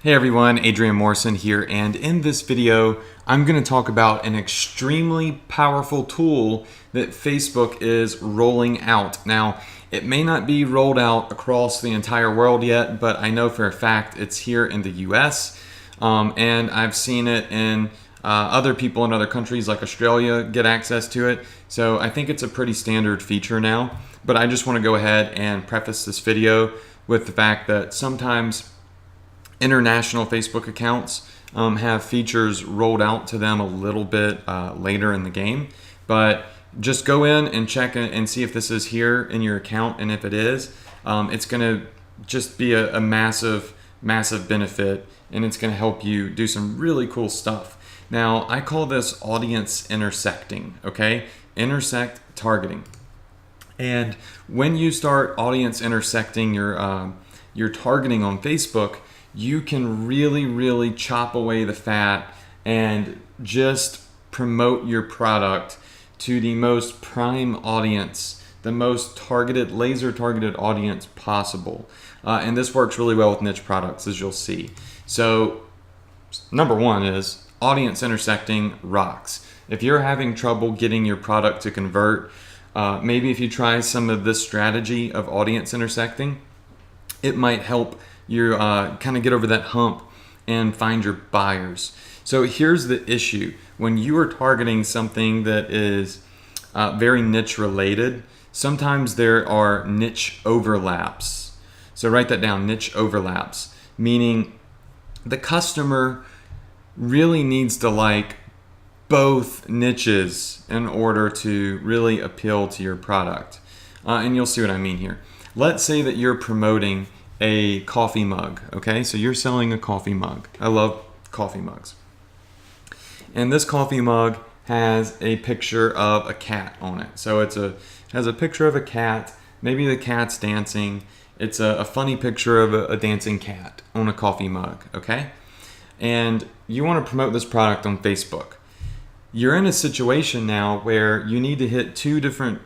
Hey everyone, Adrian Morrison here, and in this video I'm going to talk about an extremely powerful tool that Facebook is rolling out. Now, it may not be rolled out across the entire world yet, but I know for a fact it's here in the US, and I've seen it in other people in other countries like Australia get access to it. So I think it's a pretty standard feature now, but I just want to go ahead and preface this video with the fact that sometimes international Facebook accounts have features rolled out to them a little bit later in the game, but just go in and check and see if this is here in your account, and if it is, it's going to just be a massive benefit, and it's going to help you do some really cool stuff. Now, I call this audience intersecting, okay? Intersect targeting. And when you start audience intersecting your targeting on Facebook, you can really chop away the fat and just promote your product to the most prime audience, the most targeted, laser targeted audience possible. And this works really well with niche products, as you'll see. So number one is audience intersecting rocks. If you're having trouble getting your product to convert, maybe if you try some of this strategy of audience intersecting, it might help you kind of get over that hump and find your buyers. So here's the issue. When you are targeting something that is very niche related, sometimes there are niche overlaps. So write that down, niche overlaps, meaning the customer really needs to like both niches in order to really appeal to your product. And you'll see what I mean here. Let's say that you're promoting a coffee mug, okay? So you're selling a coffee mug. I love coffee mugs. And this coffee mug has a picture of a cat on it. So has a picture of a cat, maybe the cat's dancing. It's a funny picture of a dancing cat on a coffee mug, okay? And you want to promote this product on Facebook. You're in a situation now where you need to hit two different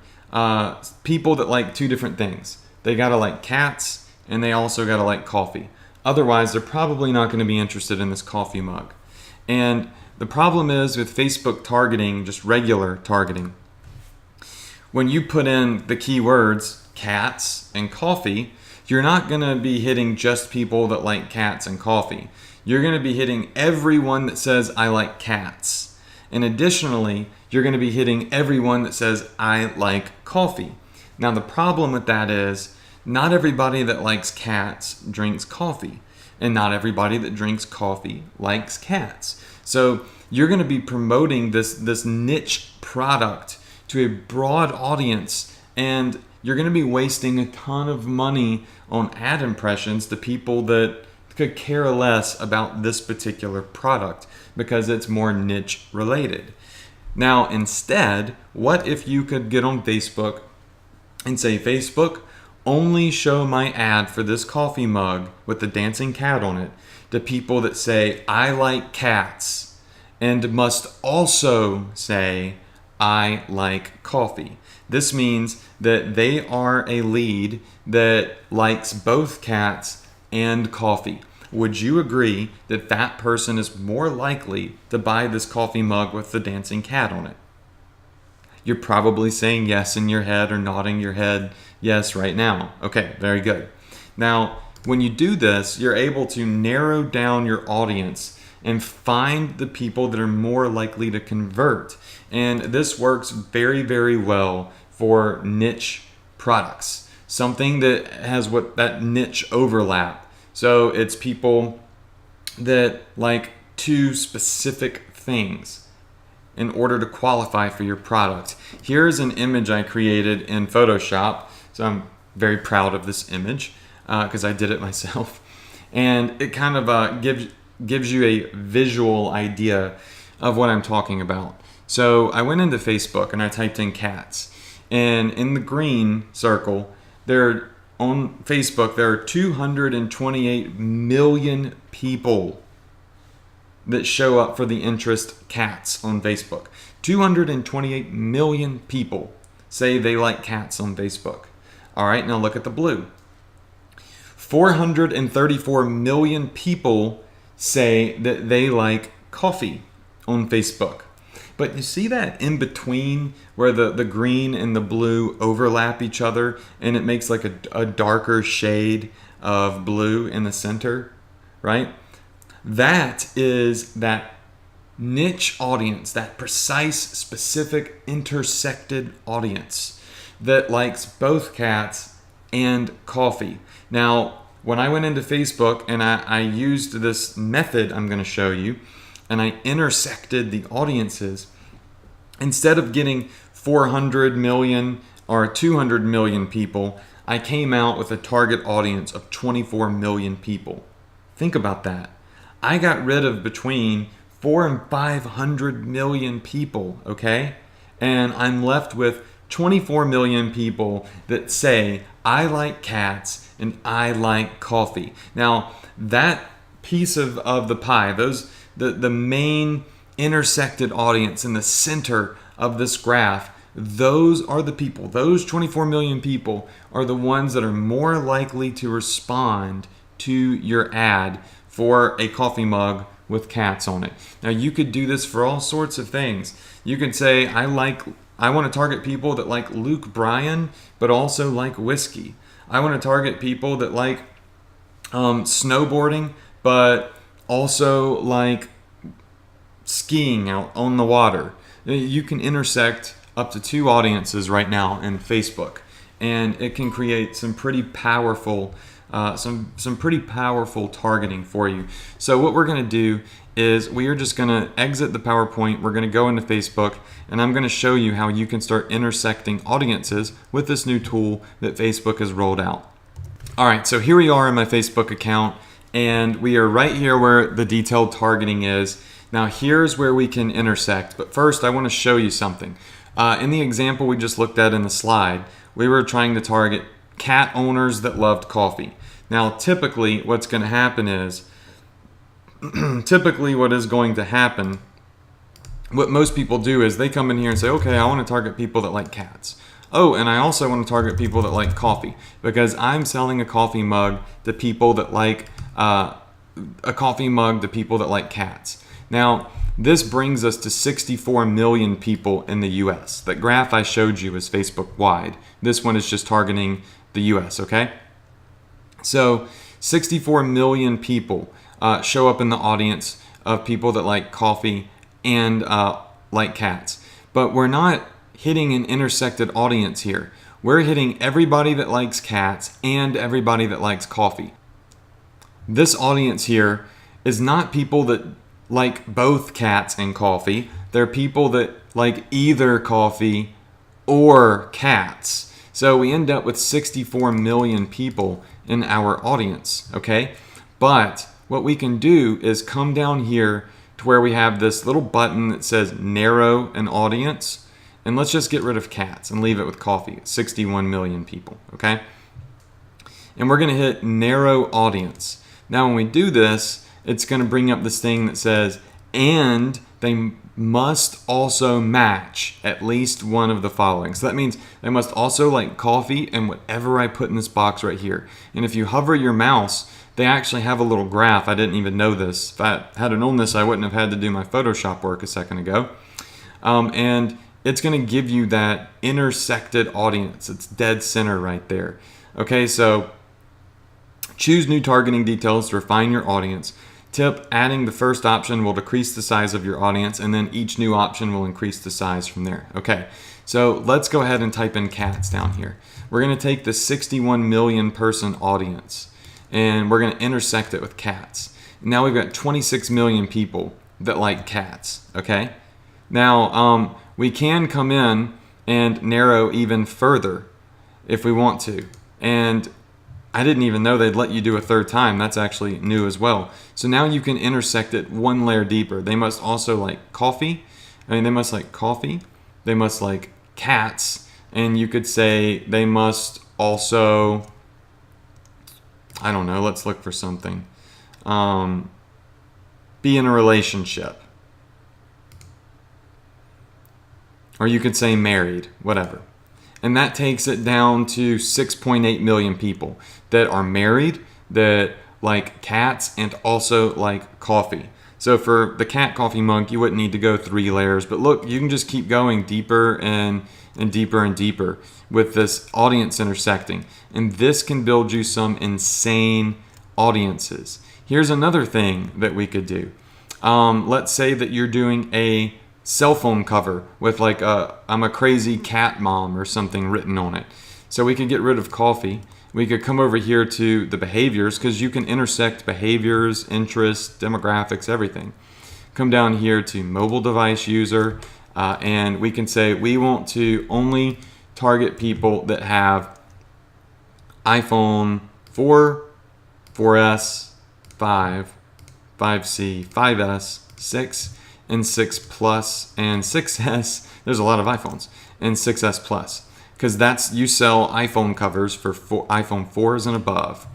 people that like two different things. They gotta like cats, and they also got to like coffee. Otherwise, they're probably not going to be interested in this coffee mug. And the problem is with Facebook targeting, just regular targeting, when you put in the keywords cats and coffee, you're not going to be hitting just people that like cats and coffee. You're going to be hitting everyone that says I like cats. And additionally, you're going to be hitting everyone that says I like coffee. Now, the problem with that is not everybody that likes cats drinks coffee, and not everybody that drinks coffee likes cats. So you're going to be promoting this niche product to a broad audience, and you're going to be wasting a ton of money on ad impressions to people that could care less about this particular product because it's more niche related. Now, instead, what if you could get on Facebook and say, Facebook, only show my ad for this coffee mug with the dancing cat on it to people that say, I like cats, and must also say, I like coffee. This means that they are a lead that likes both cats and coffee. Would you agree that that person is more likely to buy this coffee mug with the dancing cat on it? You're probably saying yes in your head or nodding your head yes right now. Okay, very good. Now, when you do this, you're able to narrow down your audience and find the people that are more likely to convert. And this works very well for niche products. Something that has that niche overlap. So it's people that like two specific things in order to qualify for your product. Here's an image I created in Photoshop. So I'm very proud of this image because I did it myself. And it kind of gives you a visual idea of what I'm talking about. So I went into Facebook and I typed in cats. And in the green circle, on Facebook, there are 228 million people that show up for the interest cats on Facebook. 228 million people say they like cats on Facebook. All right, now look at the blue. 434 million people say that they like coffee on Facebook. But you see that in between where the green and the blue overlap each other and it makes like a darker shade of blue in the center, right? That is that niche audience, that precise, specific, intersected audience that likes both cats and coffee. Now, when I went into Facebook and I used this method I'm going to show you, and I intersected the audiences, instead of getting 400 million or 200 million people, I came out with a target audience of 24 million people. Think about that. I got rid of between 4 and 500 million people, okay? And I'm left with 24 million people that say, I like cats and I like coffee. Now, that piece of the pie, the main intersected audience in the center of this graph, those are the people, those 24 million people are the ones that are more likely to respond to your ad for a coffee mug with cats on it. Now, you could do this for all sorts of things. You could say, I want to target people that like Luke Bryan, but also like whiskey. I want to target people that like snowboarding, but also like skiing out on the water. You can intersect up to 2 audiences right now in Facebook, and it can create some pretty powerful pretty powerful targeting for you. So what we're going to do is we are just going to exit the PowerPoint. We're going to go into Facebook, and I'm going to show you how you can start intersecting audiences with this new tool that Facebook has rolled out. All right, so here we are in my Facebook account, and we are right here where the detailed targeting is. Now here's where we can intersect, but first I want to show you something. In the example we just looked at in the slide, we were trying to target cat owners that loved coffee. Now typically what's going to happen is, what most people do is they come in here and say, okay, I want to target people that like cats. Oh, and I also want to target people that like coffee because I'm selling a coffee mug to people that like cats. Now, this brings us to 64 million people in the US. That graph I showed you is Facebook wide. This one is just targeting the US, okay? So 64 million people show up in the audience of people that like coffee and like cats. But we're not hitting an intersected audience here. We're hitting everybody that likes cats and everybody that likes coffee. This audience here is not people that like both cats and coffee. They're people that like either coffee or cats. So we end up with 64 million people in our audience, okay? But what we can do is come down here to where we have this little button that says narrow an audience, and let's just get rid of cats and leave it with coffee, 61 million people, okay? And we're gonna hit narrow audience. Now when we do this, it's going to bring up this thing that says, and they must also match at least one of the following. So that means they must also like coffee and whatever I put in this box right here. And if you hover your mouse, they actually have a little graph. I didn't even know this. If I had known this, I wouldn't have had to do my Photoshop work a second ago. And it's going to give you that intersected audience. It's dead center right there. Okay, so choose new targeting details to refine your audience. Tip, adding the first option will decrease the size of your audience, and then each new option will increase the size from there. Okay, so let's go ahead and type in cats down here. We're going to take the 61 million person audience, and we're going to intersect it with cats. Now we've got 26 million people that like cats, okay? Now, we can come in and narrow even further if we want to. And I didn't even know they'd let you do a third time. That's actually new as well. So now you can intersect it one layer deeper. They must also like coffee. They must like coffee. They must like cats. And you could say they must also, I don't know, let's look for something. Be in a relationship. Or you could say married, whatever. And that takes it down to 6.8 million people that are married, that like cats and also like coffee. So for the cat coffee mug, you wouldn't need to go 3 layers, but look, you can just keep going deeper and deeper and deeper with this audience intersecting. And this can build you some insane audiences. Here's another thing that we could do. Let's say that you're doing a cell phone cover with like I'm a crazy cat mom or something written on it. So we could get rid of coffee. We could come over here to the behaviors, because you can intersect behaviors, interests, demographics, everything. Come down here to mobile device user, and we can say we want to only target people that have iPhone 4, 4S, 5, 5C, 5S, 6, and 6 Plus, and 6S. There's a lot of iPhones, and 6S Plus. Because that's, you sell iPhone covers for iPhone 4s and above.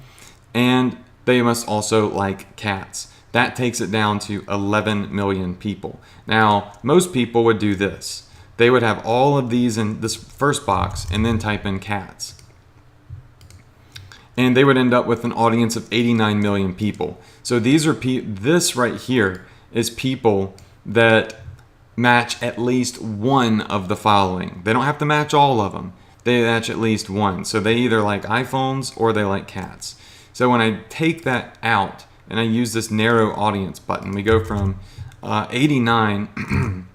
And they must also like cats. That takes it down to 11 million people. Now, most people would do this. They would have all of these in this first box and then type in cats. And they would end up with an audience of 89 million people. So these are this right here is people that match at least one of the following. They don't have to match all of them. They match at least one. So they either like iPhones or they like cats. So when I take that out and I use this narrow audience button, we go from 89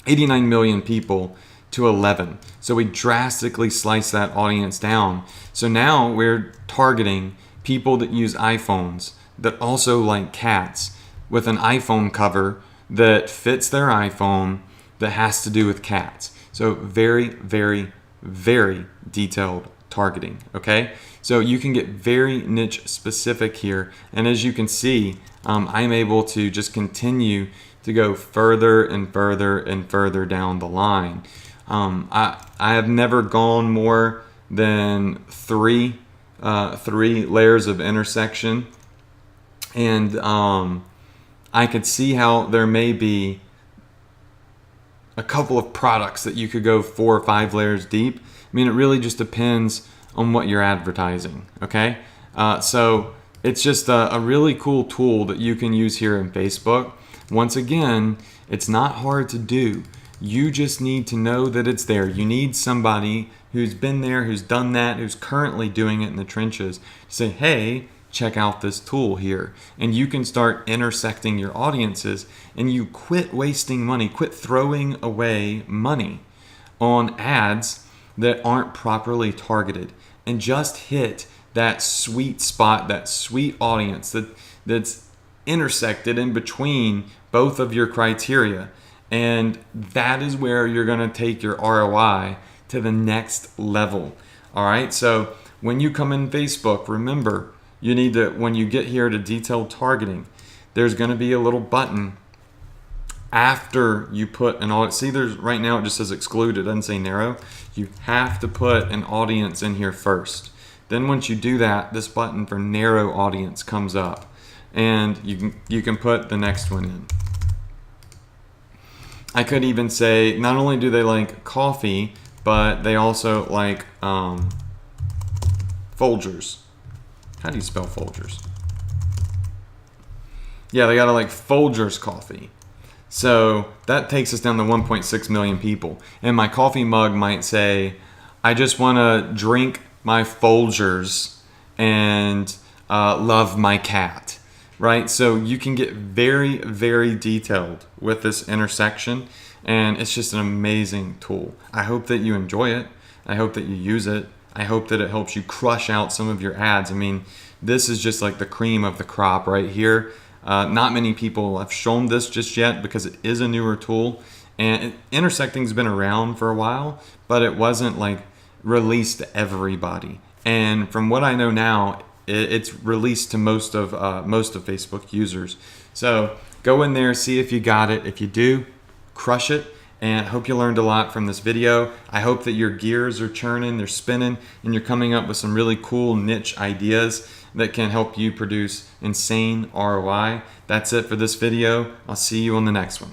million people to 11. So we drastically slice that audience down. So now we're targeting people that use iPhones that also like cats with an iPhone cover that fits their iPhone that has to do with cats. So very, very, very detailed targeting, okay? So you can get very niche specific here. And as you can see, I'm able to just continue to go further and further and further down the line. I have never gone more than three layers of intersection. And I could see how there may be a couple of products that you could go 4 or 5 layers deep. I mean, it really just depends on what you're advertising, okay? So it's just a really cool tool that you can use here in Facebook. Once again, it's not hard to do. You just need to know that it's there. You need somebody who's been there, who's done that, who's currently doing it in the trenches to say, hey, check out this tool here. And you can start intersecting your audiences, and you quit wasting money, quit throwing away money on ads that aren't properly targeted, and just hit that sweet spot, that sweet audience that's intersected in between both of your criteria. And that is where you're going to take your ROI to the next level. All right. So when you come in Facebook, remember, you need to, when you get here to detailed targeting, there's going to be a little button after you put an audience. See, there's right now it just says exclude. It doesn't say narrow. You have to put an audience in here first. Then once you do that, this button for narrow audience comes up, and you can put the next one in. I could even say not only do they like coffee, but they also like Folgers. How do you spell Folgers? Yeah, they gotta like Folgers coffee. So that takes us down to 1.6 million people. And my coffee mug might say, I just wanna drink my Folgers and love my cat, right? So you can get very, very detailed with this intersection, and it's just an amazing tool. I hope that you enjoy it. I hope that you use it. I hope that it helps you crush out some of your ads. I mean, this is just like the cream of the crop right here. Not many people have shown this just yet because it is a newer tool, and intersecting's been around for a while, but it wasn't like released to everybody. And from what I know now, it's released to most of Facebook users. So go in there, see if you got it. If you do, crush it. And I hope you learned a lot from this video. I hope that your gears are churning, they're spinning, and you're coming up with some really cool niche ideas that can help you produce insane ROI. That's it for this video. I'll see you on the next one.